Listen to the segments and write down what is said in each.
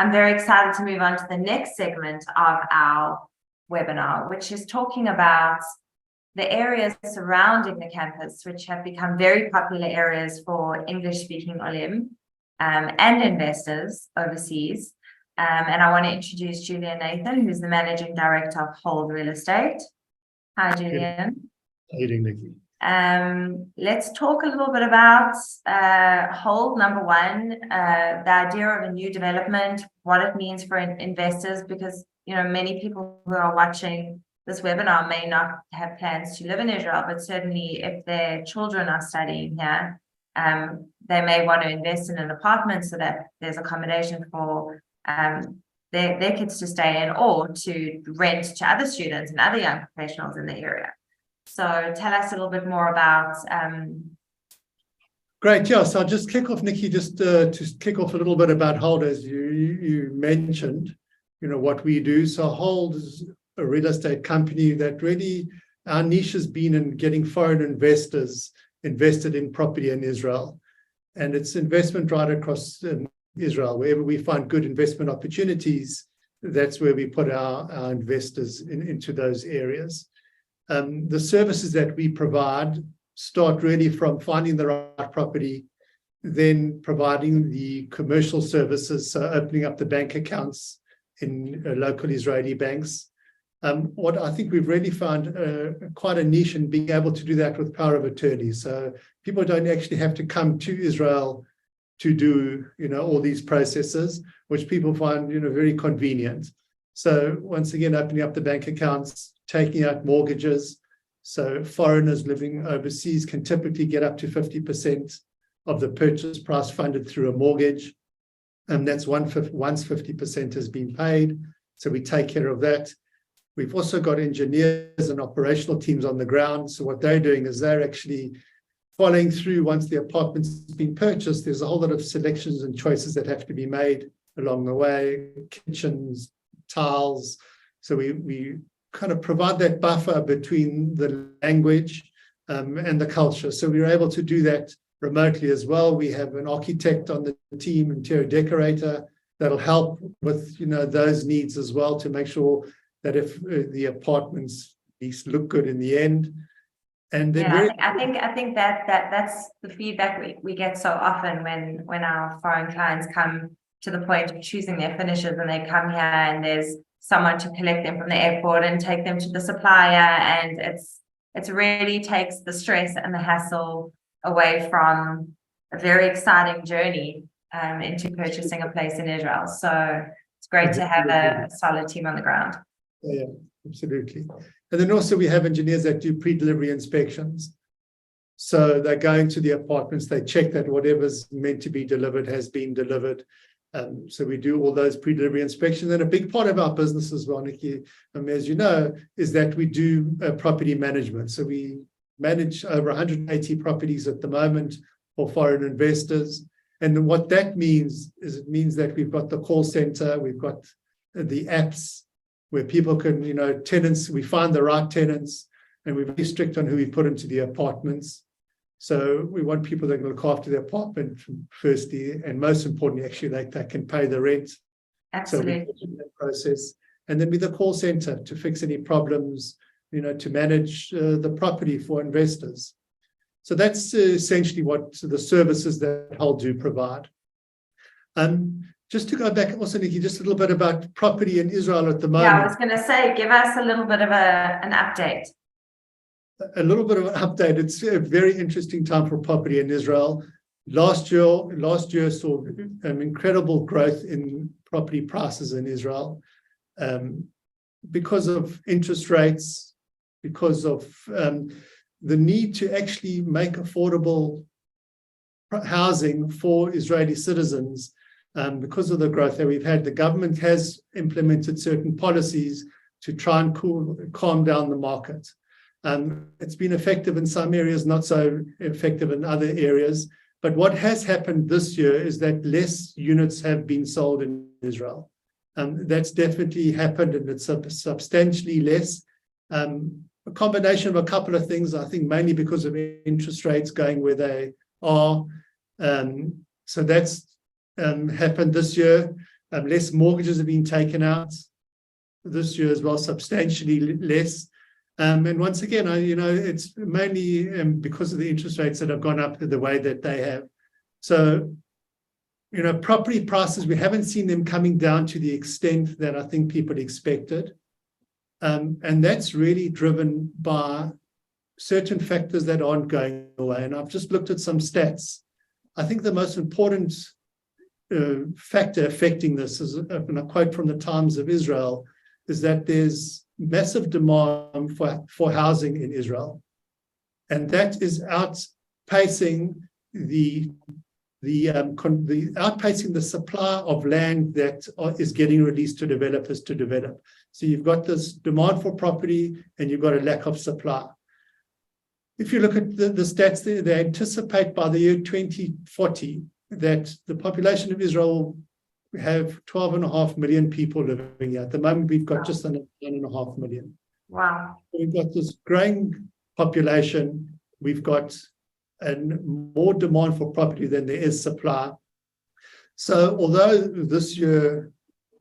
I'm very excited to move on to the next segment of our webinar, which is talking about the areas surrounding the campus, which have become very popular areas for English-speaking olim and investors overseas. And I want to introduce Julian Nathan, who's the Managing Director of Hold Real Estate. Hi, Julian. How are you doing, Nikki? Let's talk a little bit about Hold, number one, the idea of a new development, what it means for investors, because many people who are watching this webinar may not have plans to live in Israel, but certainly if their children are studying here, they may want to invest in an apartment so that there's accommodation for their kids to stay in, or to rent to other students and other young professionals in the area. So tell us a little bit more about. Great, yeah. So I'll just kick off, Nikki, just to kick off a little bit about Hold, as you mentioned, what we do. So Hold is a real estate company that really, our niche has been in getting foreign investors invested in property in Israel. And it's investment right across Israel. Wherever we find good investment opportunities, that's where we put our investors into those areas. The services that we provide start really from finding the right property, then providing the commercial services, so opening up the bank accounts in local Israeli banks. What I think we've really found quite a niche in being able to do that with power of attorney. So people don't actually have to come to Israel to do all these processes, which people find very convenient. So once again, opening up the bank accounts, taking out mortgages. So foreigners living overseas can typically get up to 50% of the purchase price funded through a mortgage. And that's once 50% has been paid. So we take care of that. We've also got engineers and operational teams on the ground. So what they're doing is they're actually following through once the apartment's been purchased. There's a whole lot of selections and choices that have to be made along the way, kitchens, tiles. So we kind of provide that buffer between the language and the culture. So we were able to do that remotely as well. We have an architect on the team, interior decorator, that'll help with those needs as well, to make sure that if the apartments at least look good in the end. And then I think that's the feedback we get so often when our foreign clients come to the point of choosing their finishes, and they come here and there's someone to collect them from the airport and take them to the supplier, and it really takes the stress and the hassle away from a very exciting journey into purchasing a place in Israel. So it's great to have a solid team on the ground. Yeah, absolutely. And then also we have engineers that do pre-delivery inspections. So they're going to the apartments, they check that whatever's meant to be delivered has been delivered. So we do all those pre-delivery inspections. And a big part of our business as well, Nikki, as you know, is that we do property management. So we manage over 180 properties at the moment for foreign investors. And what that means is it means that we've got the call center, we've got the apps where people can, tenants, we find the right tenants, and we're very strict on who we put into the apartments. So we want people that can look after the apartment firstly, and most importantly, actually, they can pay the rent. Absolutely. So we do that process. And then with the call center to fix any problems, to manage the property for investors. So that's essentially what the services that Hold do provide. Just to go back also, Nikki, just a little bit about property in Israel at the moment. Yeah, I was going to say, give us a little bit of an update. A little bit of an update. It's a very interesting time for property in Israel. Last year saw incredible growth in property prices in Israel because of interest rates, because of the need to actually make affordable housing for Israeli citizens. Because of the growth that we've had, the government has implemented certain policies to try and calm down the market. It's been effective in some areas, not so effective in other areas. But what has happened this year is that less units have been sold in Israel. That's definitely happened, and it's substantially less. A combination of a couple of things, I think mainly because of interest rates going where they are. So that's happened this year. Less mortgages have been taken out this year as well, substantially less. And once again, it's mainly because of the interest rates that have gone up the way that they have. So, property prices, we haven't seen them coming down to the extent that I think people expected. And that's really driven by certain factors that aren't going away. And I've just looked at some stats. I think the most important factor affecting this is, and a quote from the Times of Israel, is that there's massive demand for housing in Israel. And that is outpacing the supply of land that is getting released to developers to develop. So you've got this demand for property and you've got a lack of supply. If you look at the stats, they anticipate by the year 2040 that the population of Israel will have 12.5 million people living here. At the moment, we've got just under 1.5 million. Wow. We've got this growing population. We've got more demand for property than there is supply. So although this year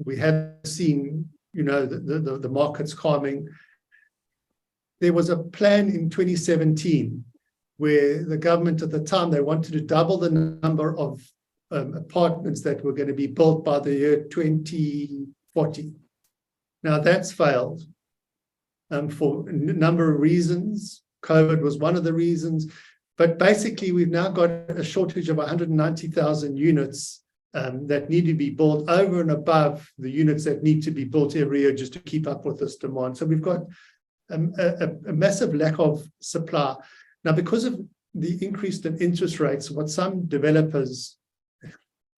we have seen, the markets calming, there was a plan in 2017 where the government at the time, they wanted to double the number of apartments that were going to be built by the year 2040. Now that's failed for a number of reasons. COVID was one of the reasons. But basically, we've now got a shortage of 190,000 units that need to be built over and above the units that need to be built every year just to keep up with this demand. So we've got a massive lack of supply. Now, because of the increase in interest rates, what some developers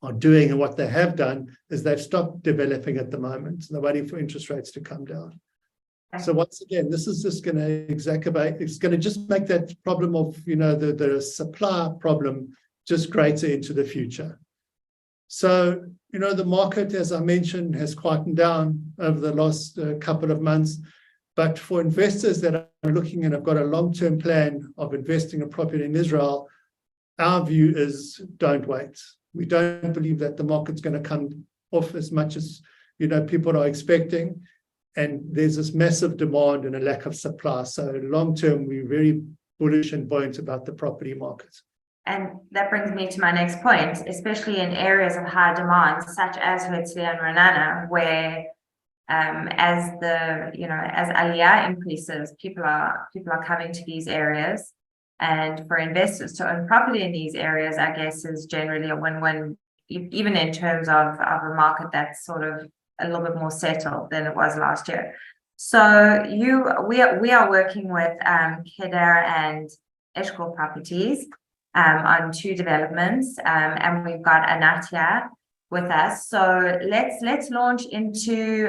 are doing and what they have done is they've stopped developing at the moment. They're waiting for interest rates to come down. So once again, this is just going to exacerbate, it's going to just make that problem of, the supply problem just greater into the future. So, the market, as I mentioned, has quietened down over the last couple of months. But for investors that are looking and have got a long-term plan of investing in property in Israel, our view is don't wait. We don't believe that the market's going to come off as much as, people are expecting. And there's this massive demand and a lack of supply. So long-term, we're very bullish and buoyant about the property market. And that brings me to my next point, especially in areas of high demand, such as Herzliya and Raanana, where as Aliyah increases, people are coming to these areas. And for investors to own property in these areas, I guess, is generally a win-win, even in terms of a market that's sort of a little bit more settled than it was last year. So we are working with Kedar and Eshkol Properties on 2 developments, and we've got Anatia with us. So let's launch into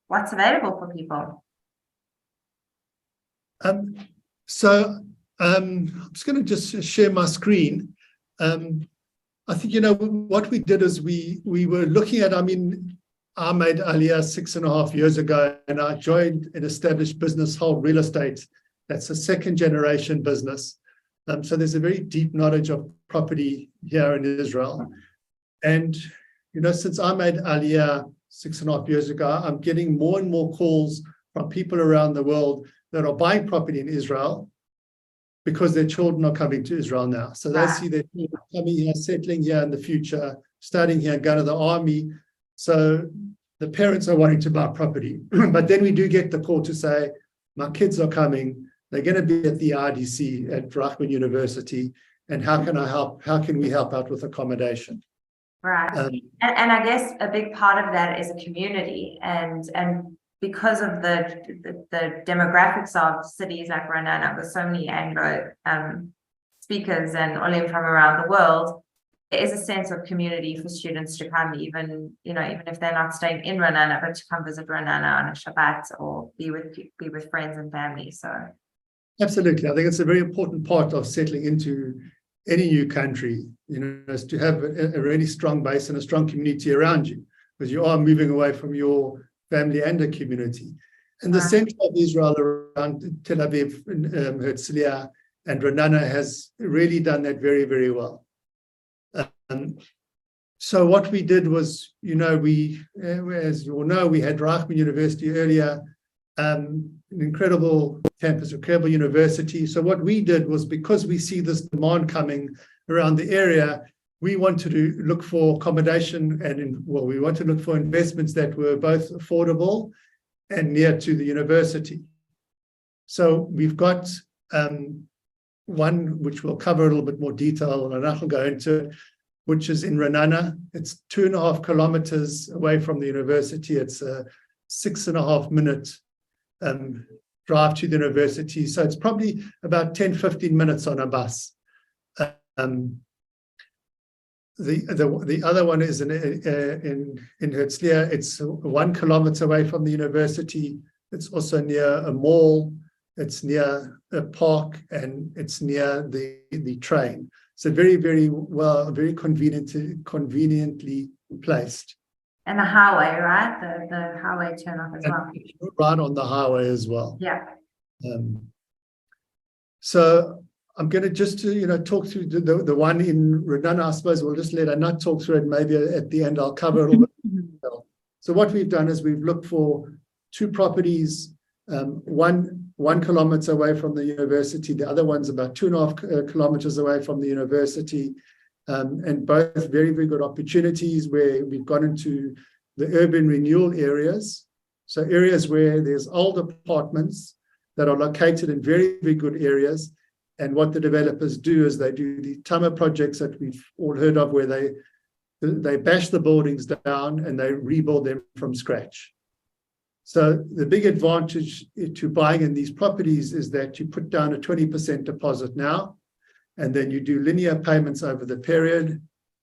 what's available for people. So I'm just going to just share my screen. I think, what we did is we were looking at, I made Aliyah 6.5 years ago, and I joined an established business, Whole Real Estate. That's a 2nd-generation business. So there's a very deep knowledge of property here in Israel. And, since I made Aliyah 6.5 years ago, I'm getting more and more calls from people around the world that are buying property in Israel because their children are coming to Israel now. So they see their children coming here, settling here in the future, studying here, going to the army. So the parents are wanting to buy property. But then we do get the call to say, my kids are coming. They're going to be at the RDC at Rachman University. And how can I help? How can we help out with accommodation? Right. And I guess a big part of that is a community. And because of the demographics of cities like Raanana, with so many Anglo speakers and Olim from around the world, there is a sense of community for students to come, even if they're not staying in Raanana, but to come visit Raanana on a Shabbat or be with friends and family. So absolutely, I think it's a very important part of settling into any new country, is to have a really strong base and a strong community around you, because you are moving away from your family and a community. And the center of Israel around Tel Aviv, Herzliya and Raanana has really done that very, very well. So what we did was, as you all know, we had Reichman University earlier, an incredible campus, incredible university. So what we did was, because we see this demand coming around the area, we wanted to look for accommodation we want to look for investments that were both affordable and near to the university. So we've got one which we'll cover a little bit more detail, and I'll go into, which is in Raanana. It's 2.5 kilometers away from the university. It's a 6.5 minute drive to the university. So it's probably about 10-15 minutes on a bus. The other one is in Herzliya. It's 1 kilometer away from the university. It's also near a mall. It's near a park, and it's near the train. So very, very well, very conveniently placed. And the highway, right? The highway turnoff as well. Right on the highway as well. Yeah. So I'm going to just talk through the one in Raanana. I suppose we'll just let Anat talk through it. Maybe at the end I'll cover a little bit. So what we've done is we've looked for 2 properties, one kilometer away from the university. The other one's about 2.5 kilometers away from the university, and both very, very good opportunities where we've gone into the urban renewal areas. So areas where there's old apartments that are located in very, very good areas. And what the developers do is they do the Tama projects that we've all heard of, where they bash the buildings down and they rebuild them from scratch. So the big advantage to buying in these properties is that you put down a 20% deposit now, and then you do linear payments over the period.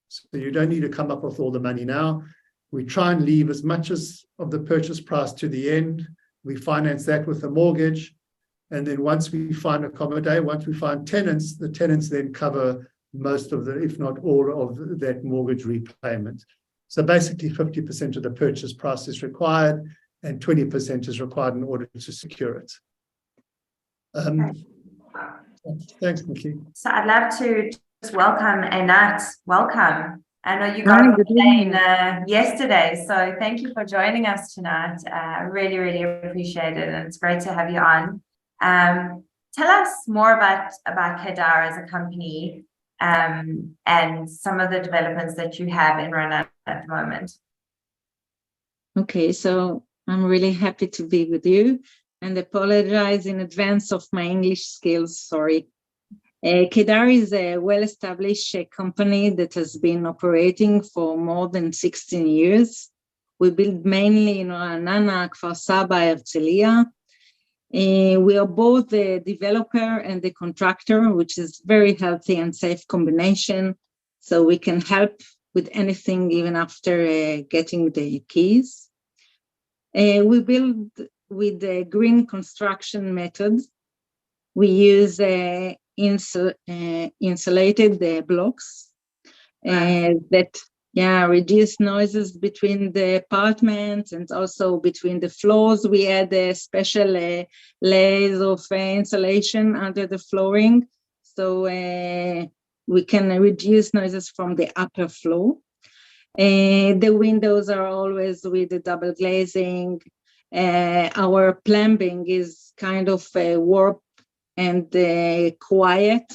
So you don't need to come up with all the money now. We try and leave as much of the purchase price to the end. We finance that with a mortgage. And then once we find once we find tenants, the tenants then cover most of if not all of that mortgage repayment. So basically 50% of the purchase price is required, and 20% is required in order to secure it. Thanks, Nikki. So I'd love to just welcome Anat. Welcome. I know you got on the plane yesterday, so thank you for joining us tonight. Really, really appreciate it, and it's great to have you on. Tell us more about Kedar as a company, and some of the developments that you have in Raanana at the moment. Okay, so I'm really happy to be with you, and apologize in advance of my English skills, sorry. Kedar is a well-established company that has been operating for more than 16 years. We build mainly in Raanana, Kfar Saba, Herzliya. We are both the developer and the contractor, which is very healthy and safe combination. So we can help with anything even after getting the keys. We build with the green construction method. We use insulated blocks that reduce noises between the apartments and also between the floors. We add special layers of insulation under the flooring, so we can reduce noises from the upper floor. The windows are always with the double glazing. Our plumbing is kind of warm and quiet.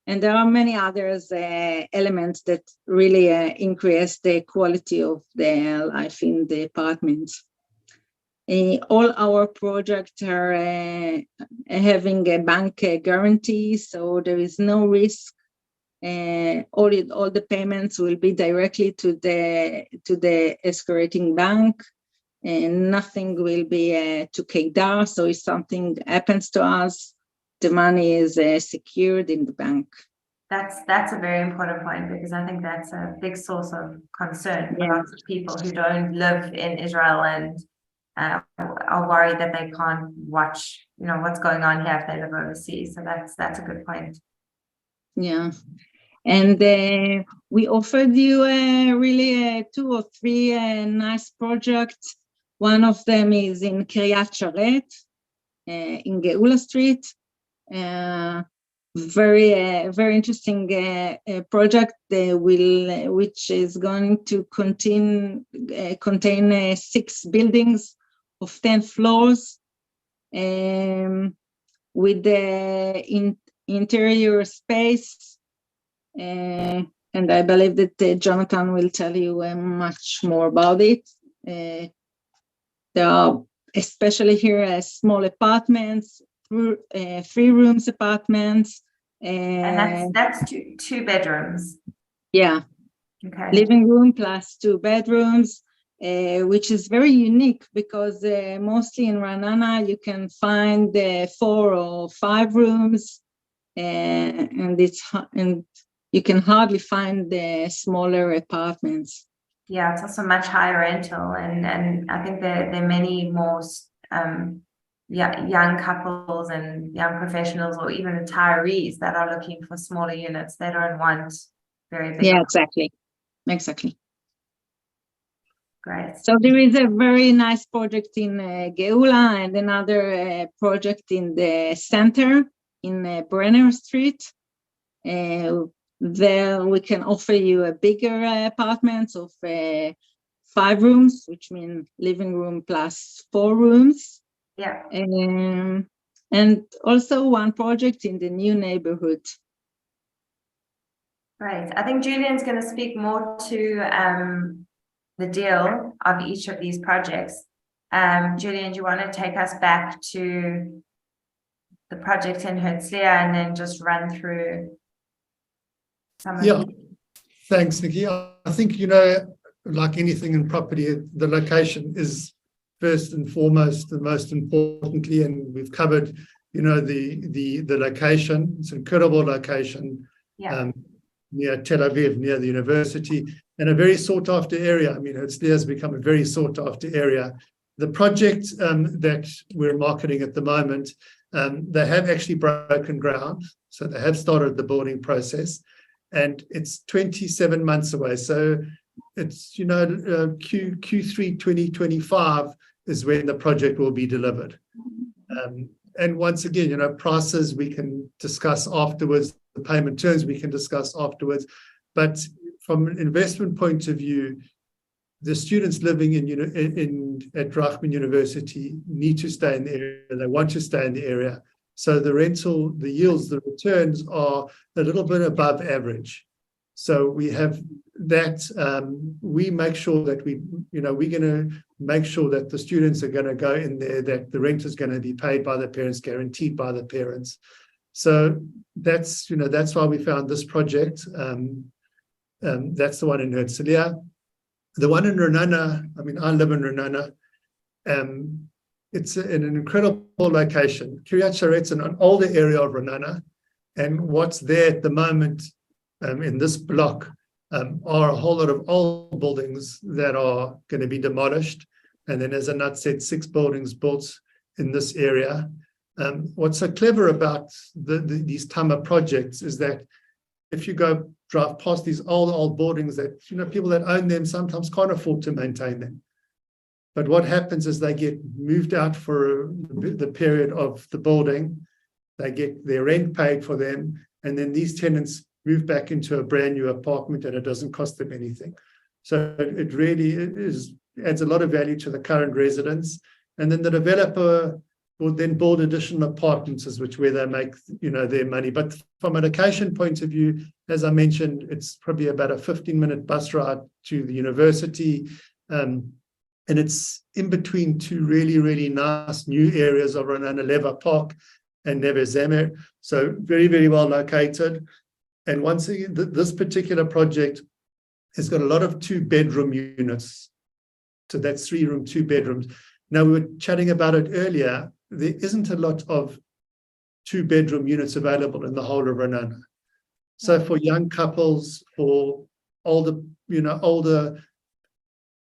And there are many others elements that really increase the quality of the life in the apartments. All our projects are having a bank guarantee, so there is no risk. All the payments will be directly to the escalating bank, and nothing will be to Kedar. So if something happens to us, the money is secured in the bank. That's a very important point, because I think that's a big source of concern for lots of people who don't live in Israel and are worried that they can't watch, what's going on here if they live overseas. So that's a good point. Yeah, and we offered you really 2 or 3 nice projects. One of them is in Kiryat Sharet, in Geula Street. very interesting project which is going to contain 6 buildings of 10 floors with the interior space, and I believe that Jonathan will tell you much more about it. There are especially here small apartments, 3 rooms apartments, And that's two bedrooms. Yeah, Okay. living room plus 2 bedrooms, which is very unique because mostly in Raanana you can find 4 or 5 rooms, and you can hardly find the smaller apartments. Yeah, it's also much higher rental, and I think there are many more young couples and young professionals or even retirees that are looking for smaller units. They don't want very big. Yeah, exactly. Great. So there is a very nice project in Geula and another project in the center in Brenner Street. There we can offer you a bigger apartments of 5 rooms, which means living room plus 4 rooms. Yeah. And also one project in the new neighborhood. Great. I think Julian's going to speak more to the deal of each of these projects. Julian, do you want to take us back to the project in Herzliya and then just run through some of Yeah, thanks, Nikki. I think, like anything in property, the location is first and foremost, and most importantly, and we've covered, the location. It's an incredible location. Yeah. Near Tel Aviv, near the university, and a very sought-after area. I mean, Herzliya has become a very sought-after area. The project that we're marketing at the moment, they have actually broken ground, so they have started the building process, and it's 27 months away. So it's, Q3 2025 is when the project will be delivered. And once again, prices we can discuss afterwards, the payment terms we can discuss afterwards. But from an investment point of view, the students living at Rachman University need to stay in the area. They want to stay in the area. So the rental, the yields, the returns are a little bit above average. So we have that. We make sure that we're going to make sure that the students are going to go in there, that the rent is going to be paid by the parents, guaranteed by the parents. So that's why we found this project. That's the one in Herzliya. The one in Raanana, I live in Raanana. It's in an incredible location. Kiryat Sharet's an older area of Raanana. And what's there at the moment in this block are a whole lot of old buildings that are going to be demolished. And then, as Anat said, 6 buildings built in this area. What's so clever about these Tama projects is that if you drive past these old buildings that, people that own them sometimes can't afford to maintain them. But what happens is they get moved out for the period of the building, they get their rent paid for them, and then these tenants move back into a brand new apartment and it doesn't cost them anything. So it really adds a lot of value to the current residents. And then the developer will then build additional apartments, where they make their money. But from a location point of view, as I mentioned, it's probably about a 15-minute bus ride to the university, and it's in between 2 really, really nice new areas of Raanana, Leva Park and Neve Zemer. So very, very well located. And once again, this particular project has got a lot of 2-bedroom units. So that's 3-room, 2 bedrooms. Now, we were chatting about it earlier. There isn't a lot of 2-bedroom units available in the whole of Raanana. So for young couples, for older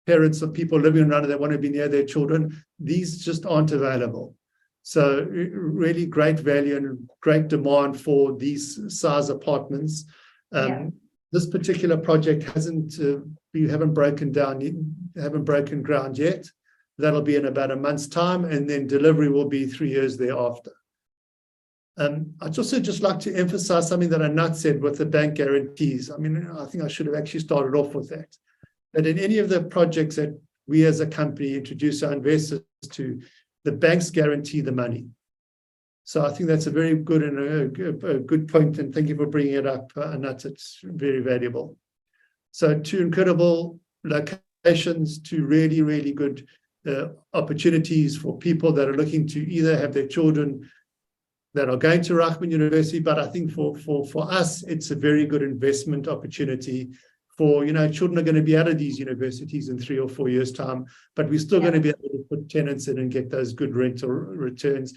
parents of people living in Raanana that want to be near their children, these just aren't available. So really great value and great demand for these size apartments. This particular project we haven't broken ground yet. That'll be in about a month's time, and then delivery will be 3 years thereafter. I'd also just like to emphasize something that Anat said with the bank guarantees. I mean, I think I should have actually started off with that. That in any of the projects that we as a company introduce our investors to, the banks guarantee the money. So I think that's a very good and a good point, and thank you for bringing it up, Anat. It's very valuable. So two incredible locations, two really, really good opportunities for people that are looking to either have their children that are going to Rachman University, but I think for us, it's a very good investment opportunity for, children are going to be out of these universities in 3 or 4 years' time, but we're still going to be able to put tenants in and get those good rental returns.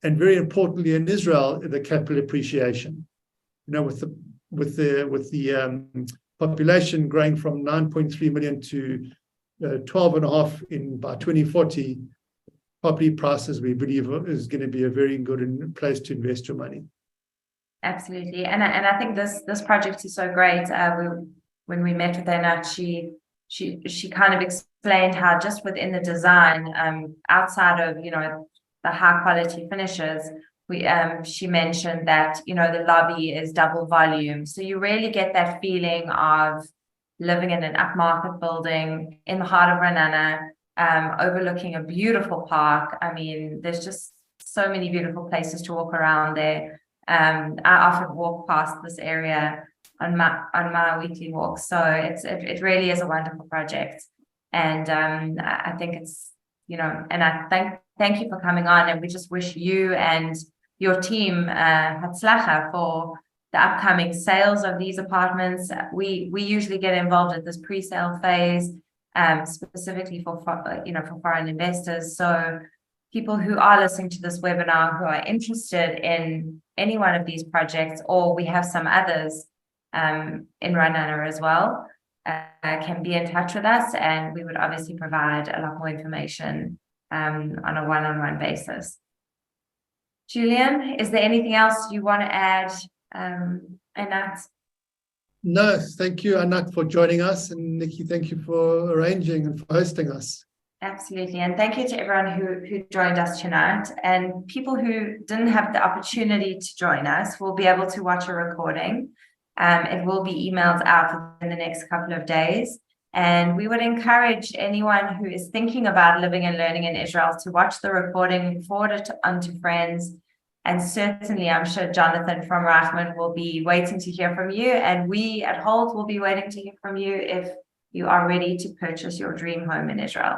And very importantly, in Israel, the capital appreciation. With the population growing from 9.3 million to 12.5 by 2040, property prices, we believe, is going to be a very good place to invest your money. Absolutely, and I think this project is so great. When we met with Anat, she kind of explained how just within the design, outside of the high quality finishes, she mentioned that the lobby is double volume, so you really get that feeling of living in an upmarket building in the heart of Raanana, overlooking a beautiful park. I mean, there's just so many beautiful places to walk around there. I often walk past this area on my weekly walk, so it really is a wonderful project, and I think it's and I thank you for coming on, and we just wish you and your team Herzliya for the upcoming sales of these apartments. We usually get involved at this pre-sale phase, specifically for foreign investors. So people who are listening to this webinar who are interested in any one of these projects, or we have some others in Raanana as well, can be in touch with us, and we would obviously provide a lot more information on a one-on-one basis. Julian, is there anything else you want to add, Anat? No, thank you, Anat, for joining us, and Nikki, thank you for arranging and for hosting us. Absolutely, and thank you to everyone who joined us tonight, and people who didn't have the opportunity to join us will be able to watch a recording. It will be emailed out in the next couple of days, and we would encourage anyone who is thinking about living and learning in Israel to watch the recording, forward it on to friends, and certainly I'm sure Jonathan from Rachman will be waiting to hear from you, and we at Hold will be waiting to hear from you if you are ready to purchase your dream home in Israel.